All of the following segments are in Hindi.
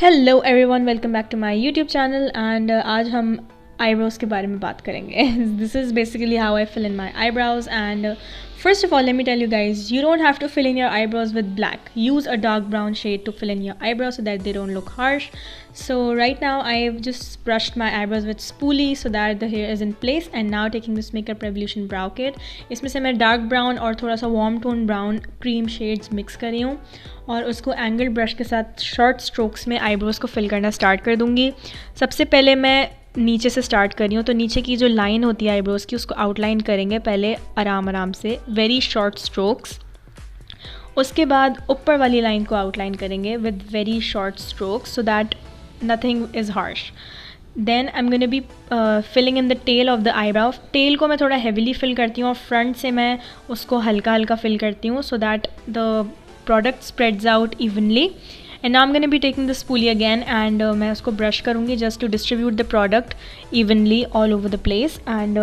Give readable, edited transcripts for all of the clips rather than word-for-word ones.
Hello everyone, welcome back to my YouTube channel and आज हम आईब्रोज़ के बारे में बात करेंगे. This is basically how I fill in my eyebrows and first of all, let me tell you guys, you don't have to fill in your eyebrows with black. Use a dark brown shade to fill in your eyebrows so that they don't look harsh. So right now I've just brushed my eyebrows with spoolie so that the hair is in place, and now taking this Makeup Revolution brow kit. इसमें से मैं dark brown और थोड़ा सा warm tone brown cream shades mix करी हूँ और उसको angled brush के साथ short strokes में eyebrows को fill करना start कर दूँगी. सबसे पहले मैं नीचे से स्टार्ट कर रही हूँ, तो नीचे की जो लाइन होती है आईब्रोज़ की उसको आउटलाइन करेंगे पहले आराम आराम से, वेरी शॉर्ट स्ट्रोक्स. उसके बाद ऊपर वाली लाइन को आउटलाइन करेंगे with very short strokes so that nothing is harsh. Then I am gonna be filling in the tail of the eyebrow. Tail को मैं थोड़ा हेविली फिल करती हूँ और फ्रंट से मैं उसको हल्का हल्का फिल करती हूँ so that the product spreads out evenly. And now I'm going to be taking the spoolie again and मैं उसको brush करूँगी just to distribute the product evenly all over the place. And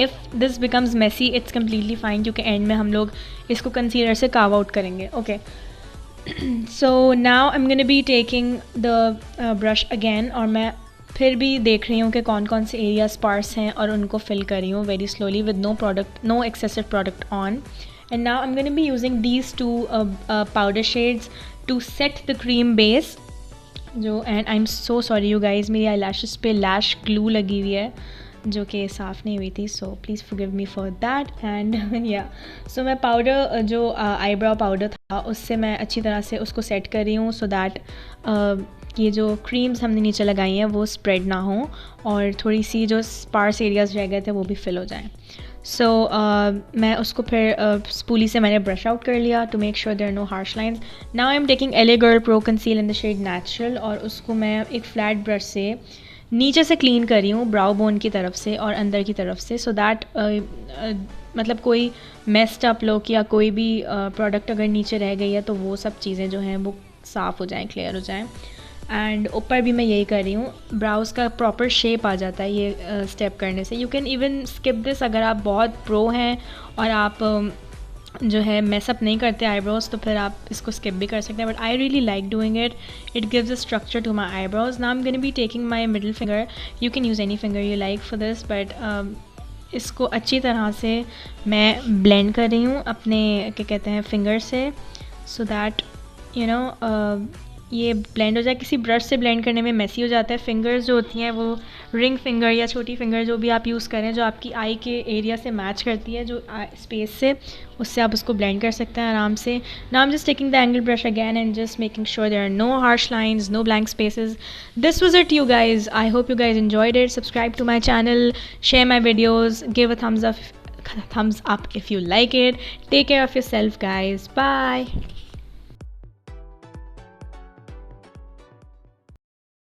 if this becomes messy, it's completely fine क्योंकि end में हम लोग इसको concealer से carve out करेंगे. Okay. So now I'm going to be taking the brush again और मैं फिर भी देख रही हूँ कि कौन कौन से एरिया स्पार्स हैं और उनको फिल कर रही हूँ very slowly with no excessive product on. And now I'm going to be using these two powder shades to set the cream base. And I'm so sorry you guys, मेरी eyelashes पे lash glue लगी हुई है जो कि साफ़ नहीं हुई थी, so please forgive me for that. And yeah, so मैं powder जो eyebrow powder था उससे मैं अच्छी तरह से उसको set कर रही हूँ so that ये जो क्रीम्स हमने नीचे लगाई हैं वो स्प्रेड ना हो और थोड़ी सी जो स्पार्स एरियाज़ रह गए थे वो भी फिल हो जाएं. सो मैं उसको फिर स्पूली से मैंने ब्रश आउट कर लिया to make sure there are no harsh lines. Now I am taking LA Girl Pro Conceal in the shade Natural और उसको मैं एक फ्लैट ब्रश से नीचे से क्लीन कर रही हूँ ब्राउ बोन की तरफ से और अंदर की तरफ से सो दैट मतलब कोई मेस्ड अप लुक या कोई भी प्रोडक्ट अगर नीचे रह गई है तो वो सब चीज़ें जो हैं वो साफ़ हो जाएँ, क्लियर हो जाएँ. एंड ऊपर भी मैं यही कर रही हूँ. ब्राउज़ का प्रॉपर शेप आ जाता है ये स्टेप करने से. You can even skip this अगर आप बहुत प्रो हैं और आप जो है मेसअप नहीं करते आईब्रोज़ तो फिर आप इसको स्किप भी कर सकते हैं. But I really like doing it. It gives a structure to my eyebrows. Now I am gonna be taking my middle finger. You can use any finger you like for this, but इसको अच्छी तरह से मैं ब्लेंड कर रही हूँ अपने क्या कहते हैं फिंगर से सो दैट यू नो ये ब्लेंड हो जाए. किसी ब्रश से ब्लेंड करने में मेसी हो जाता है. फिंगर्स जो होती हैं वो रिंग फिंगर या छोटी फिंगर जो भी आप यूज़ करें जो आपकी आई के एरिया से मैच करती है जो स्पेस से, उससे आप उसको ब्लेंड कर सकते हैं आराम से. Now I am just taking the angle brush again and just making sure there are no harsh lines, no blank spaces. This was it you guys. I hope you guys enjoyed it. Subscribe to my channel, share my videos, give a thumbs up if you like it. Take care of yourself guys. Bye.